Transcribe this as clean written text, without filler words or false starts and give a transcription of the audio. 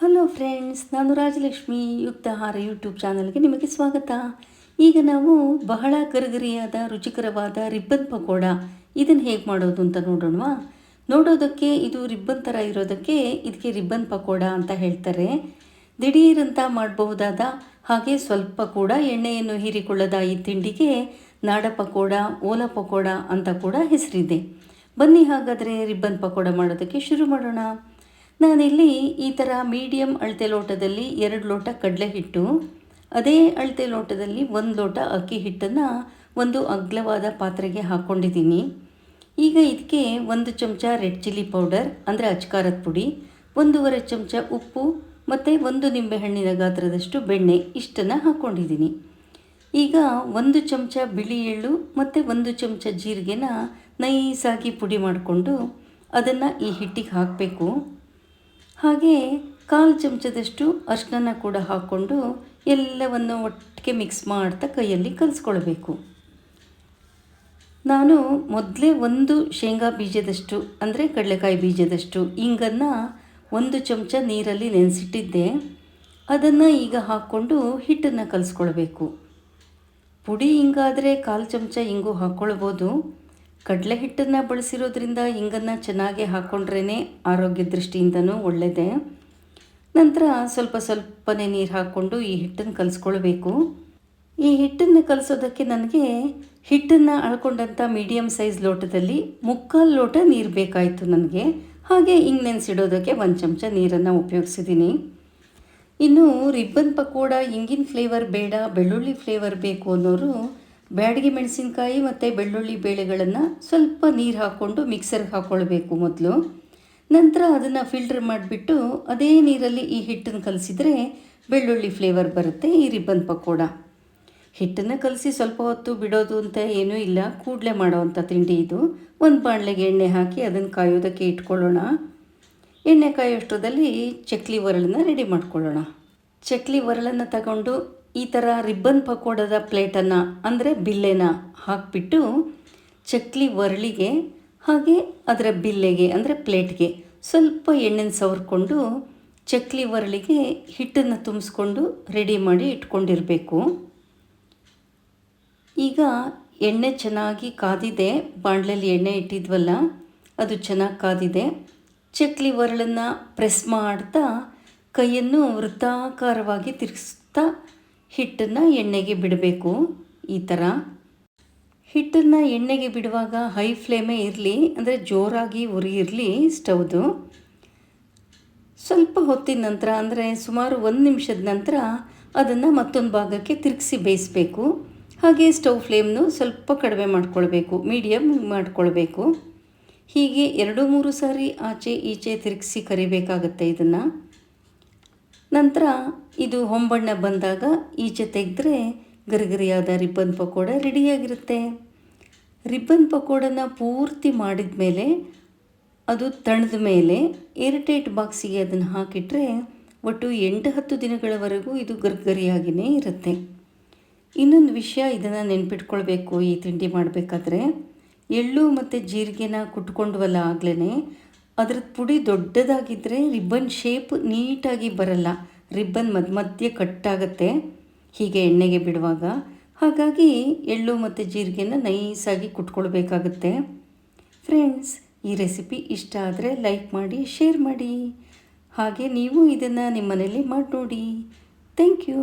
Hello friends, ನಾನು Rajalakshmi ಯುಕ್ತಾಹಾರ YouTube ಚಾನಲ್ಗೆ ನಿಮಗೆ ಸ್ವಾಗತ. ಈಗ ನಾವು ಬಹಳ ಗರಿಗರಿಯಾದ ರುಚಿಕರವಾದ ರಿಬ್ಬನ್ ಪಕೋಡ ಇದನ್ನು ಹೇಗೆ ಮಾಡೋದು ಅಂತ ನೋಡೋಣವಾ. ನೋಡೋದಕ್ಕೆ ಇದು ರಿಬ್ಬನ್ ಥರ ಇರೋದಕ್ಕೆ ಇದಕ್ಕೆ ರಿಬ್ಬನ್ ಪಕೋಡ ಅಂತ ಹೇಳ್ತಾರೆ. ದಿಢೀರಂತ ಮಾಡಬಹುದಾದ ಹಾಗೆ ಸ್ವಲ್ಪ ಕೂಡ ಎಣ್ಣೆಯನ್ನು ಹೀರಿಕೊಳ್ಳದ ಈ ತಿಂಡಿಗೆ ನಾಡ ಪಕೋಡ, ಓಲ ಪಕೋಡ ಅಂತ ಕೂಡ ಹೆಸರಿದೆ. ಬನ್ನಿ ಹಾಗಾದರೆ ರಿಬ್ಬನ್ ಪಕೋಡ ಮಾಡೋದಕ್ಕೆ ಶುರು ಮಾಡೋಣ. ನಾನಿಲ್ಲಿ ಈ ಥರ ಮೀಡಿಯಮ್ ಅಳತೆ ಲೋಟದಲ್ಲಿ 2 ಲೋಟ ಕಡಲೆ ಹಿಟ್ಟು, ಅದೇ ಅಳತೆ ಲೋಟದಲ್ಲಿ 1 ಲೋಟ ಅಕ್ಕಿ ಹಿಟ್ಟನ್ನು ಒಂದು ಅಗಲವಾದ ಪಾತ್ರೆಗೆ ಹಾಕ್ಕೊಂಡಿದ್ದೀನಿ. ಈಗ ಇದಕ್ಕೆ 1 ಚಮಚ ರೆಡ್ ಚಿಲ್ಲಿ ಪೌಡರ್ ಅಂದರೆ ಅಚ್ಕಾರದ ಪುಡಿ, 1.5 ಚಮಚ ಉಪ್ಪು ಮತ್ತು 1 ನಿಂಬೆಹಣ್ಣಿನ ಗಾತ್ರದಷ್ಟು ಬೆಣ್ಣೆ ಇಷ್ಟನ್ನು ಹಾಕ್ಕೊಂಡಿದ್ದೀನಿ. ಈಗ 1 ಚಮಚ ಬಿಳಿ ಎಳ್ಳು ಮತ್ತು 1 ಚಮಚ ಜೀರಿಗೆನ ನೈಸಾಗಿ ಪುಡಿ ಮಾಡಿಕೊಂಡು ಅದನ್ನು ಈ ಹಿಟ್ಟಿಗೆ ಹಾಕಬೇಕು. ಹಾಗೆ 1/4 ಚಮಚದಷ್ಟು ಅರಿಶಿನ ಕೂಡ ಹಾಕ್ಕೊಂಡು ಎಲ್ಲವನ್ನು ಒಟ್ಟಿಗೆ ಮಿಕ್ಸ್ ಮಾಡ್ತಾ ಕೈಯಲ್ಲಿ ಕಲಿಸ್ಕೊಳ್ಬೇಕು. ನಾನು ಮೊದಲೇ 1 ಶೇಂಗಾ ಬೀಜದಷ್ಟು ಅಂದರೆ ಕಡಲೆಕಾಯಿ ಬೀಜದಷ್ಟು ಇಂಗನ್ನು 1 ಚಮಚ ನೀರಲ್ಲಿ ನೆನೆಸಿಟ್ಟಿದ್ದೆ. ಅದನ್ನು ಈಗ ಹಾಕ್ಕೊಂಡು ಹಿಟ್ಟನ್ನು ಕಲಿಸ್ಕೊಳ್ಬೇಕು. ಪುಡಿ ಇಂಗಾದರೆ 1/4 ಚಮಚ ಇಂಗು ಹಾಕ್ಕೊಳ್ಬೋದು. ಕಡಲೆ ಹಿಟ್ಟನ್ನು ಬಳಸಿರೋದ್ರಿಂದ ಇಂಗನ್ನು ಚೆನ್ನಾಗಿ ಹಾಕ್ಕೊಂಡ್ರೇ ಆರೋಗ್ಯ ದೃಷ್ಟಿಯಿಂದನೂ ಒಳ್ಳೆಯದೇ. ನಂತರ ಸ್ವಲ್ಪನೇ ನೀರು ಹಾಕ್ಕೊಂಡು ಈ ಹಿಟ್ಟನ್ನು ಕಲಿಸ್ಕೊಳ್ಬೇಕು. ಈ ಹಿಟ್ಟನ್ನು ಕಲಿಸೋದಕ್ಕೆ ನನಗೆ ಹಿಟ್ಟನ್ನು ಅಳ್ಕೊಂಡಂಥ ಮೀಡಿಯಮ್ ಸೈಜ್ ಲೋಟದಲ್ಲಿ 3/4 ಲೋಟ ನೀರು ಬೇಕಾಯಿತು ನನಗೆ. ಹಾಗೆ ಹಿಂಗೆ ನೆನೆಸಿಡೋದಕ್ಕೆ 1 ಚಮಚ ನೀರನ್ನು ಉಪಯೋಗಿಸಿದ್ದೀನಿ. ಇನ್ನು ರಿಬ್ಬನ್ ಪಕೋಡ ಇಂಗಿನ ಫ್ಲೇವರ್ ಬೇಡ, ಬೆಳ್ಳುಳ್ಳಿ ಫ್ಲೇವರ್ ಬೇಕು ಅನ್ನೋರು ಬ್ಯಾಡಗಿ ಮೆಣಸಿನ್ಕಾಯಿ ಮತ್ತು ಬೆಳ್ಳುಳ್ಳಿ ಬೇಳೆಗಳನ್ನು ಸ್ವಲ್ಪ ನೀರು ಹಾಕ್ಕೊಂಡು ಮಿಕ್ಸರ್ಗೆ ಹಾಕ್ಕೊಳ್ಬೇಕು ಮೊದಲು. ನಂತರ ಅದನ್ನು ಫಿಲ್ಟರ್ ಮಾಡಿಬಿಟ್ಟು ಅದೇ ನೀರಲ್ಲಿ ಈ ಹಿಟ್ಟನ್ನು ಕಲಸಿದರೆ ಬೆಳ್ಳುಳ್ಳಿ ಫ್ಲೇವರ್ ಬರುತ್ತೆ ಈ ರಿಬ್ಬನ್ ಪಕೋಡ. ಹಿಟ್ಟನ್ನು ಕಲಸಿ ಸ್ವಲ್ಪ ಹೊತ್ತು ಬಿಡೋದು ಅಂತ ಏನೂ ಇಲ್ಲ, ಕೂಡಲೇ ಮಾಡೋವಂಥ ತಿಂಡಿ ಇದು. ಒಂದು ಬಾಣಲೆಗೆ ಎಣ್ಣೆ ಹಾಕಿ ಅದನ್ನು ಕಾಯೋದಕ್ಕೆ ಇಟ್ಕೊಳ್ಳೋಣ. ಎಣ್ಣೆ ಕಾಯೋಷ್ಟರಲ್ಲಿ ಚಕ್ಲಿ ಒರಳನ್ನು ರೆಡಿ ಮಾಡ್ಕೊಳ್ಳೋಣ. ಚಕ್ಲಿ ಒರಳನ್ನು ತಗೊಂಡು ಈ ಥರ ರಿಬ್ಬನ್ ಪಕೋಡದ ಪ್ಲೇಟನ್ನು ಅಂದರೆ ಬಿಲ್ಲೆನ ಹಾಕಿಬಿಟ್ಟು ಚಕ್ಲಿ ಒರಳಿಗೆ ಹಾಗೆ ಅದರ ಬಿಲ್ಲೆಗೆ ಅಂದರೆ ಪ್ಲೇಟ್ಗೆ ಸ್ವಲ್ಪ ಎಣ್ಣೆನ ಸವರ್ಕೊಂಡು ಚಕ್ಲಿ ಒರಳಿಗೆ ಹಿಟ್ಟನ್ನು ತುಂಬಿಸ್ಕೊಂಡು ರೆಡಿ ಮಾಡಿ ಇಟ್ಕೊಂಡಿರಬೇಕು. ಈಗ ಎಣ್ಣೆ ಚೆನ್ನಾಗಿ ಕಾದಿದೆ, ಬಾಣಲೆಯಲ್ಲಿ ಎಣ್ಣೆ ಇಟ್ಟಿದ್ವಲ್ಲ ಅದು ಚೆನ್ನಾಗಿ ಕಾದಿದೆ. ಚಕ್ಲಿ ಒರಳನ್ನು ಪ್ರೆಸ್ ಮಾಡ್ತಾ ಕೈಯನ್ನು ವೃತ್ತಾಕಾರವಾಗಿ ತಿರುಗಿಸ್ತಾ ಹಿಟ್ಟನ್ನು ಎಣ್ಣೆಗೆ ಬಿಡಬೇಕು. ಈ ಥರ ಹಿಟ್ಟನ್ನು ಎಣ್ಣೆಗೆ ಬಿಡುವಾಗ ಹೈ ಫ್ಲೇಮೇ ಇರಲಿ, ಅಂದರೆ ಜೋರಾಗಿ ಉರಿ ಇರಲಿ ಸ್ಟವ್ದು. ಸ್ವಲ್ಪ ಹೊತ್ತಿನ ನಂತರ ಅಂದರೆ ಸುಮಾರು 1 ನಿಮಿಷದ ನಂತರ ಅದನ್ನು ಮತ್ತೊಂದು ಭಾಗಕ್ಕೆ ತಿರುಗಿಸಿ ಬೇಯಿಸಬೇಕು. ಹಾಗೆ ಸ್ಟವ್ ಫ್ಲೇಮ್ನು ಸ್ವಲ್ಪ ಕಡಿಮೆ ಮಾಡ್ಕೊಳ್ಬೇಕು, ಮೀಡಿಯಮ್ ಮಾಡ್ಕೊಳ್ಬೇಕು. ಹೀಗೆ 2-3 ಸಾರಿ ಆಚೆ ಈಚೆ ತಿರುಗಿಸಿ ಕರಿಬೇಕಾಗತ್ತೆ ಇದನ್ನು. ನಂತರ ಇದು ಹೊಂಬಣ್ಣ ಬಂದಾಗ ಈಚೆ ತೆಗೆದ್ರೆ ಗರಿಗರಿಯಾದ ರಿಬ್ಬನ್ ಪಕೋಡ ರೆಡಿಯಾಗಿರುತ್ತೆ. ರಿಬ್ಬನ್ ಪಕೋಡನ ಪೂರ್ತಿ ಮಾಡಿದ ಮೇಲೆ ಅದು ತಣದ ಮೇಲೆ ಏರ್ಟೈಟ್ ಬಾಕ್ಸಿಗೆ ಅದನ್ನು ಹಾಕಿಟ್ರೆ ಒಟ್ಟು 8-10 ದಿನಗಳವರೆಗೂ ಇದು ಗರಿಗರಿಯಾಗಿಯೇ ಇರುತ್ತೆ. ಇನ್ನೊಂದು ವಿಷಯ, ಇದನ್ನು ನೆನ್ಪಿಟ್ಕೊಳ್ಬೇಕು ಈ ತಿಂಡಿ ಮಾಡಬೇಕಾದ್ರೆ. ಎಳ್ಳು ಮತ್ತು ಜೀರಿಗೆನ ಕುಟ್ಕೊಂಡ್ವಲ್ಲ ಆಗಲೇ, ಅದ್ರದ್ದು ಪುಡಿ ದೊಡ್ಡದಾಗಿದ್ದರೆ ರಿಬ್ಬನ್ ಶೇಪ್ ನೀಟಾಗಿ ಬರಲ್ಲ, ರಿಬ್ಬನ್ ಮಧ್ಯೆ ಕಟ್ಟಾಗತ್ತೆ ಹೀಗೆ ಎಣ್ಣೆಗೆ ಬಿಡುವಾಗ. ಹಾಗಾಗಿ ಎಳ್ಳು ಮತ್ತು ಜೀರಿಗೆನ ನೈಸಾಗಿ ಕುಟ್ಕೊಳ್ಬೇಕಾಗತ್ತೆ. ಫ್ರೆಂಡ್ಸ್, ಈ ರೆಸಿಪಿ ಇಷ್ಟ ಆದರೆ ಲೈಕ್ ಮಾಡಿ, ಶೇರ್ ಮಾಡಿ. ಹಾಗೆ ನೀವು ಇದನ್ನು ನಿಮ್ಮ ಮನೇಲಿ ಮಾಡಿ ನೋಡಿ. Thank you.